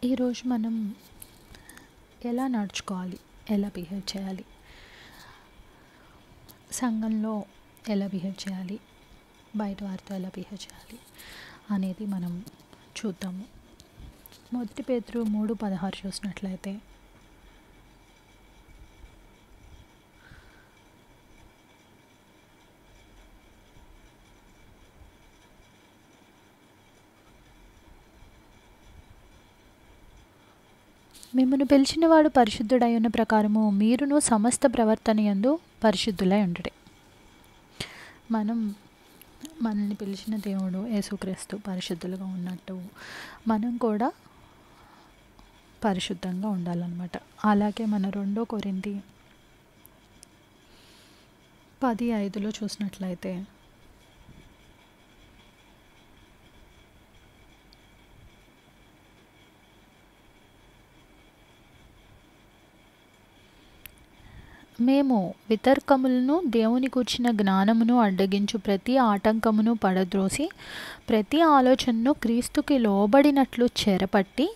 ఈరోజు మనం ఎలా నడుచుకోవాలి, ఎలా బిహేవ్ చేయాలి, సంఘంలో ఎలా బిహేవ్ చేయాలి, బయట వారితో ఎలా బిహేవ్ చేయాలి అనేది మనం చూద్దాము. 1 పేతురు 3:16 చూసినట్లయితే, మిమ్మును పిలిచినవాడు పరిశుద్ధుడై ఉన్న ప్రకారము మీరును సమస్త ప్రవర్తన యందు పరిశుద్ధులై ఉండుడి. మనల్ని పిలిచిన దేవుడు యేసుక్రీస్తు పరిశుద్ధులుగా ఉన్నట్టు మనం కూడా పరిశుద్ధంగా ఉండాలన్నమాట. అలాగే మన 2 కొరింథీ 10:5 చూసినట్లయితే, మేము వితర్కములను దేవుని కూర్చిన జ్ఞానమును అడ్డగించు ప్రతి ఆటంకమును పడద్రోసి ప్రతి ఆలోచనను క్రీస్తుకి లోబడినట్లు చెరపట్టి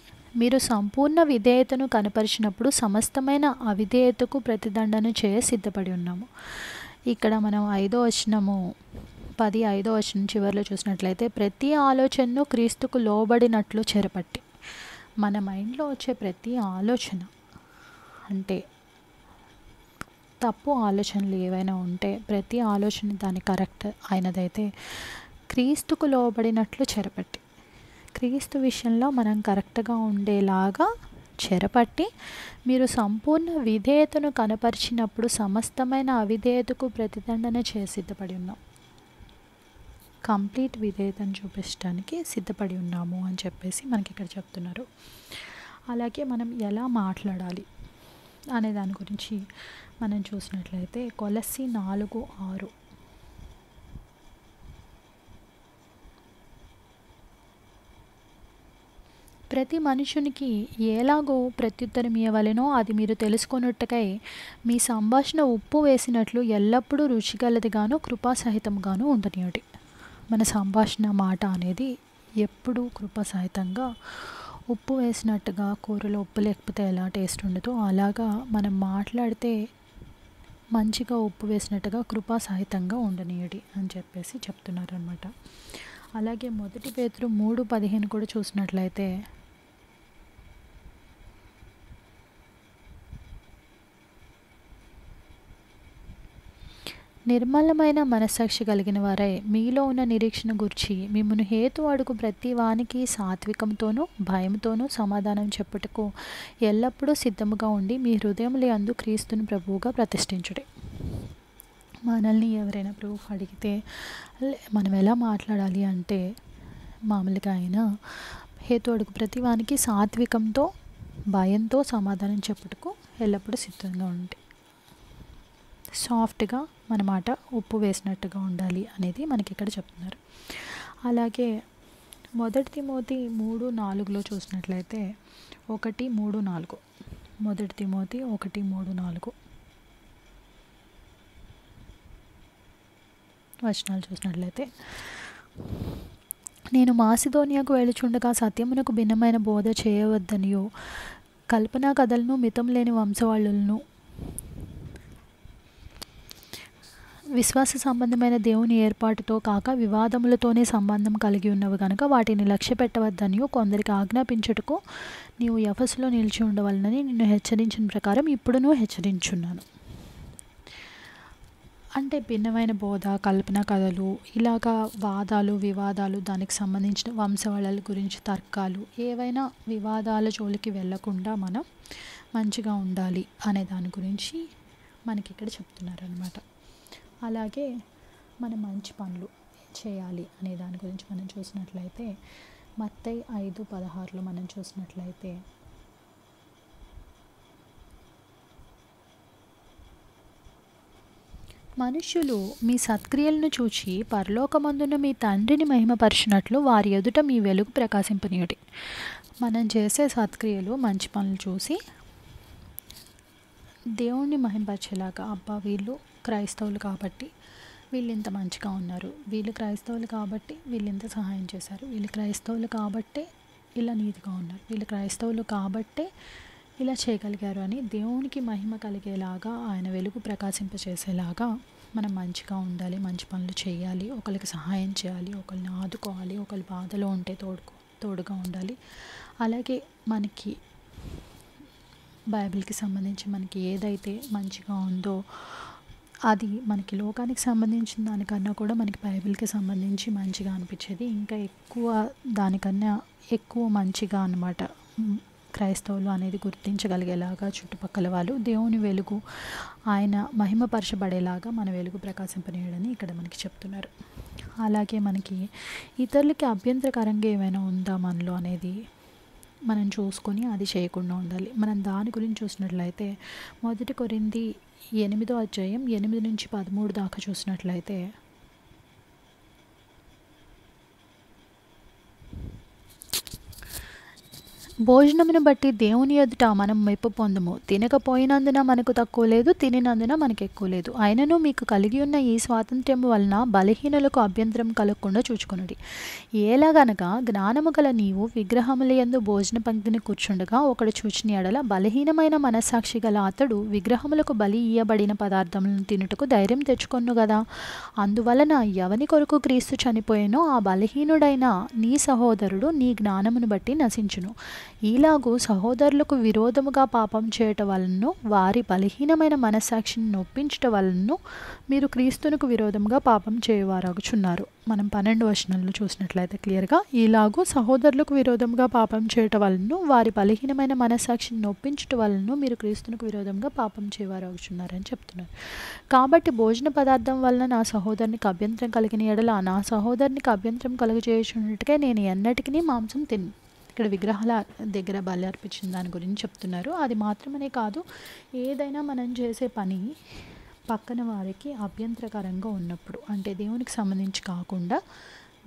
మీరు సంపూర్ణ విధేయతను కనపరిచినప్పుడు సమస్తమైన అవిధేయతకు ప్రతిదండన చేయ సిద్ధపడి ఉన్నాము. ఇక్కడ మనం 5వ వచనము 10:5 వచనం చివరిలో చూసినట్లయితే, ప్రతి ఆలోచనను క్రీస్తుకు లోబడినట్లు చెరపట్టి. మన మైండ్లో వచ్చే ప్రతి ఆలోచన, అంటే తప్పు ఆలోచనలు ఏవైనా ఉంటే ప్రతి ఆలోచన దాని కరెక్ట్ అయినదైతే క్రీస్తుకు లోబడినట్లు చెరపట్టి, క్రీస్తు విషయంలో మనం కరెక్ట్గా ఉండేలాగా చెరపట్టి మీరు సంపూర్ణ విధేయతను కనపరిచినప్పుడు సమస్తమైన అవిధేయతకు ప్రతిదండన చేసి సిద్ధపడి ఉన్నాం. కంప్లీట్ విధేయతను చూపించడానికి సిద్ధపడి ఉన్నాము అని చెప్పేసి మనకి ఇక్కడ చెప్తున్నారు. అలాగే మనం ఎలా మాట్లాడాలి అనే దాని గురించి మనం చూసినట్లయితే, కొలస్సీ 4:6, ప్రతి మనుషునికి ఎలాగో ప్రత్యుత్తరం ఇవ్వవలెనో అది మీరు తెలుసుకొనుటకై మీ సంభాషణ ఉప్పు వేసినట్లు ఎల్లప్పుడూ రుచిగలదిగాను కృపాసహితంగాను ఉండనివ్వండి. మన సంభాషణ మాట అనేది ఎప్పుడూ కృపాసహితంగా, ఉప్పు వేసినట్టుగా, కూరలో ఉప్పు లేకపోతే ఎలా టేస్ట్ ఉండదో అలాగా మనం మాట్లాడితే మంచిగా ఉప్పు వేసినట్టుగా కృపాసహితంగా ఉండనీయడి అని చెప్పేసి చెప్తున్నారు అనమాట. అలాగే 1 పేతురు 3:15 కూడా చూసినట్లయితే, నిర్మలమైన మనస్సాక్షి కలిగిన వారై మీలో ఉన్న నిరీక్షణ గురించి మిమ్మల్ని హేతు అడుగు ప్రతి వానికి సాత్వికంతోనూ భయంతోనూ సమాధానం చెప్పుటకు ఎల్లప్పుడూ సిద్ధముగా ఉండి మీ హృదయముల యందు క్రీస్తుని ప్రభువుగా ప్రతిష్ఠించుడి. మనల్ని ఎవరైనా ప్రూఫ్ అడిగితే మనం ఎలా మాట్లాడాలి అంటే, మామూలుగా అయినా హేతు అడుగు ప్రతి వానికి సాత్వికంతో భయంతో సమాధానం చెప్పుటకు ఎల్లప్పుడూ సిద్ధంగా ఉండి, సాఫ్ట్గా మన మాట ఉప్పు వేసినట్టుగా ఉండాలి అనేది మనకి ఇక్కడ చెప్తున్నారు. అలాగే 1 తిమోతి 3:4 చూసినట్లయితే, 1:3-4, 1 తిమోతి 1:3-4 వచనాలు చూసినట్లయితే, నేను మాసిదోనియాకు వెళ్ళుచుండగా సత్యమునకు భిన్నమైన బోధ చేయవద్దనియో కల్పనా కథలను మితం లేని వంశవాళ్ళను విశ్వాస సంబంధమైన దేవుని ఏర్పాటుతో కాక వివాదములతోనే సంబంధం కలిగి ఉన్నవి కనుక వాటిని లక్ష్య పెట్టవద్దనియో కొందరికి ఆజ్ఞాపించుటకు నీవు ఎఫెసులో నిలిచి ఉండవలనని నిన్ను హెచ్చరించిన ప్రకారం ఇప్పుడును హెచ్చరించున్నాను. అంటే భిన్నమైన బోధ, కల్పన కథలు, ఇలాగా వాదాలు వివాదాలు, దానికి సంబంధించిన వంశవాళ్ళ గురించి తర్కాలు, ఏవైనా వివాదాల జోలికి వెళ్ళకుండా మనం మంచిగా ఉండాలి అనే దాని గురించి మనకి ఇక్కడ చెప్తున్నారనమాట. అలాగే మనం మంచి పనులు చేయాలి అనే దాని గురించి మనం చూసినట్లయితే, మత్తయి 5:16 మనం చూసినట్లయితే, మనుష్యులు మీ సత్క్రియలను చూచి పరలోకమందున్న మీ తండ్రిని మహిమపరిచినట్లు వారి ఎదుట మీ వెలుగు ప్రకాశింపనీయుడి. మనం చేసే సత్క్రియలు, మంచి పనులు చూసి దేవుణ్ణి మహిమపరిచేలాగా, అబ్బా వీళ్ళు క్రైస్తవులు కాబట్టి వీళ్ళు ఇంత మంచిగా ఉన్నారు, వీళ్ళు క్రైస్తవులు కాబట్టి వీళ్ళు ఇంత సహాయం చేశారు, వీళ్ళు క్రైస్తవులు కాబట్టి ఇలా నీతిగా ఉన్నారు, వీళ్ళు క్రైస్తవులు కాబట్టే ఇలా చేయగలిగారు అని దేవునికి మహిమ కలిగేలాగా, ఆయన వెలుగు ప్రకాశింపచేసేలాగా మనం మంచిగా ఉండాలి, మంచి పనులు చేయాలి, ఒకరికి సహాయం చేయాలి, ఒకరిని ఆదుకోవాలి, ఒకరి బాధలో ఉంటే తోడుగా ఉండాలి. అలాగే మనకి బైబిల్కి సంబంధించి మనకి ఏదైతే మంచిగా ఉందో అది మనకి లోకానికి సంబంధించిన దానికన్నా కూడా మనకి బైబిల్కి సంబంధించి మంచిగా అనిపించేది, ఇంకా ఎక్కువ దానికన్నా ఎక్కువ మంచిగా అన్నమాట. క్రైస్తవులు అనేది గుర్తించగలిగేలాగా చుట్టుపక్కల వాళ్ళు దేవుని వెలుగు ఆయన మహిమపరచబడేలాగా మన వెలుగు ప్రకాశింపనీయడని ఇక్కడ మనకి చెప్తున్నారు. అలాగే మనకి ఇతరులకి అభ్యంతరకరంగా ఏమైనా ఉందా మనలో అనేది మనం చూసుకొని అది చేయకుండా ఉండాలి. మనం దాని గురించి చూసినట్లయితే 1 కొరింథీ 8వ అధ్యాయం 8 నుంచి 13 దాకా చూసినట్లయితే, భోజనమును బట్టి దేవుని ఎదుట మనం మెప్పు పొందుము. తినకపోయినందున మనకు తక్కువ లేదు, తినినందున మనకు ఎక్కువ లేదు. అయినను మీకు కలిగి ఉన్న ఈ స్వాతంత్ర్యం వలన బలహీనులకు అభ్యంతరం కలగకుండా చూచుకొనుడి. ఎలాగనగా జ్ఞానము గల నీవు విగ్రహముల యందు భోజన పంక్తిని కూర్చుండగా ఒకడు చూచిన ఎడల బలహీనమైన మనస్సాక్షి గల అతడు విగ్రహములకు బలి ఇయ్యబడిన పదార్థములను తినుటకు ధైర్యం తెచ్చుకొను గదా. అందువలన ఎవని కొరకు క్రీస్తు చనిపోయేనో ఆ బలహీనుడైన నీ సహోదరుడు నీ జ్ఞానమును బట్టి నశించును. ఈలాగు సహోదరులకు విరోధముగా పాపం చేయటం వలన వారి బలహీనమైన మనస్సాక్షిని నొప్పించటం వలన మీరు క్రీస్తునకు విరోధముగా పాపం చేయవారగుచున్నారు. మనం 12 వచనంలో చూసినట్లయితే క్లియర్గా, ఈలాగు సహోదరులకు విరోధముగా పాపం చేయటం వలన వారి బలహీనమైన మనస్సాక్షిని నొప్పించటం వలన మీరు క్రీస్తునకు విరోధంగా పాపం చేయవారగుచున్నారని చెప్తున్నారు. కాబట్టి భోజన పదార్థం వలన నా సహోదరునికి అభ్యంతరం కలిగిన ఎడల నా సహోదరునికి అభ్యంతరం కలుగజేయుచున్నట్టుగా నేను ఎన్నటికీ మాంసం తిన్ను. ఇక్కడ విగ్రహాల దగ్గర బలి అర్పించిన దాని గురించి చెప్తున్నారు. అది మాత్రమే కాదు, ఏదైనా మనం చేసే పని పక్కన వారికి అభ్యంతరకరంగా ఉన్నప్పుడు, అంటే దేవునికి సంబంధించి కాకుండా,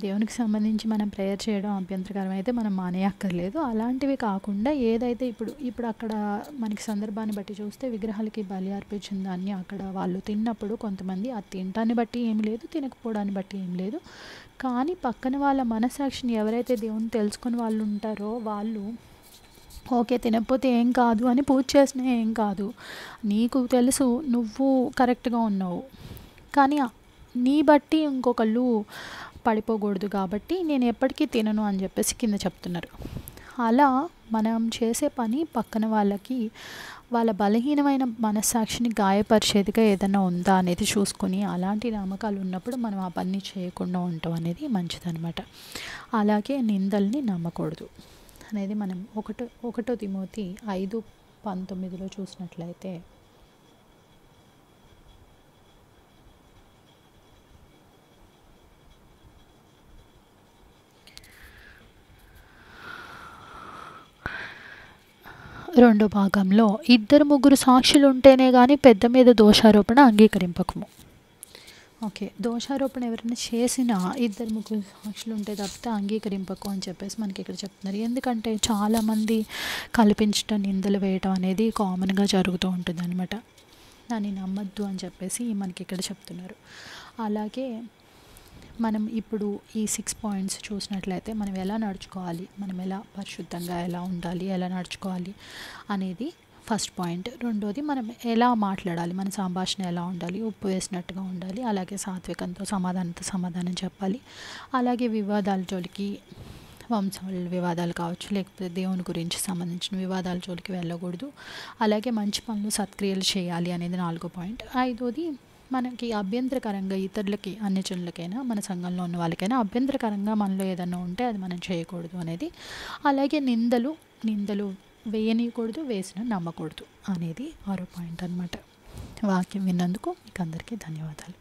దేవునికి సంబంధించి మనం ప్రేయర్ చేయడం అభ్యంతరకరం అయితే మనం మానేయక్కర్లేదు. అలాంటివి కాకుండా ఏదైతే ఇప్పుడు అక్కడ మనకి సందర్భాన్ని బట్టి చూస్తే విగ్రహాలకి బలి అర్పించిన దాన్ని అక్కడ వాళ్ళు తిన్నప్పుడు కొంతమంది అది తినటాన్ని బట్టి ఏం లేదు, తినకపోవడాన్ని బట్టి ఏం లేదు, కానీ పక్కన వాళ్ళ మనస్సాక్షిని ఎవరైతే దేవుని తెలుసుకుని వాళ్ళు ఉంటారో వాళ్ళు ఓకే తినకపోతే ఏం కాదు అని పూజ చేసినా ఏం కాదు, నీకు తెలుసు నువ్వు కరెక్ట్గా ఉన్నావు, కానీ నీ బట్టి ఇంకొకళ్ళు పడిపోకూడదు కాబట్టి నేను ఎప్పటికీ తినను అని చెప్పేసి కింద చెప్తున్నారు. అలా మనం చేసే పని పక్కన వాళ్ళకి వాళ్ళ బలహీనమైన మనస్సాక్షిని గాయపరిచేదిగా ఏదైనా ఉందా అనేది చూసుకొని, అలాంటి నమ్మకాలు ఉన్నప్పుడు మనం ఆ పని చేయకుండా ఉండటం అనేది మంచిదన్నమాట. అలాగే నిందల్ని నమ్మకూడదు అనేది మనం 1 తిమోతి 5:19 చూసినట్లయితే, రెండో భాగంలో 2-3 సాక్షులు ఉంటేనే కానీ పెద్ద మీద దోషారోపణ అంగీకరింపకము. ఓకే, దోషారోపణ ఎవరైనా చేసినా 2-3 సాక్షులు ఉంటే తప్పితే అంగీకరింపకు అని చెప్పేసి మనకి ఇక్కడ చెప్తున్నారు. ఎందుకంటే చాలామంది కల్పించడం, నిందలు వేయటం అనేది కామన్గా జరుగుతూ ఉంటుంది అనమాట. దాన్ని నమ్మద్దు అని చెప్పేసి మనకి ఇక్కడ చెప్తున్నారు. అలాగే మనం ఇప్పుడు ఈ 6 పాయింట్స్ చూసినట్లయితే మనం ఎలా నడుచుకోవాలి, మనం ఎలా పరిశుద్ధంగా ఎలా ఉండాలి, ఎలా నడుచుకోవాలి అనేది ఫస్ట్ పాయింట్. రెండోది మనం ఎలా మాట్లాడాలి, మన సంభాషణ ఎలా ఉండాలి, ఉప్పు వేసినట్టుగా ఉండాలి, అలాగే సాత్వికంతో సమాధానం చెప్పాలి. అలాగే వివాదాల జోలికి, వంశాల వివాదాలు కావచ్చు, లేకపోతే దేవుని గురించి సంబంధించిన వివాదాల జోలికి వెళ్ళకూడదు. అలాగే మంచి పనులు, సత్క్రియలు చేయాలి అనేది 4వ పాయింట్. 5వది మనకి అభ్యంతరకరంగా ఇతరులకి, అన్యజనులకైనా మన సంఘంలో ఉన్న వాళ్ళకైనా అభ్యంతరకరంగా మనలో ఏదైనా ఉంటే అది మనం చేయకూడదు అనేది. అలాగే నిందలు వేయనీయకూడదు, వేసిన నమ్మకూడదు అనేది 6వ పాయింట్ అనమాట. వాక్యం విన్నందుకు మీకు అందరికీ ధన్యవాదాలు.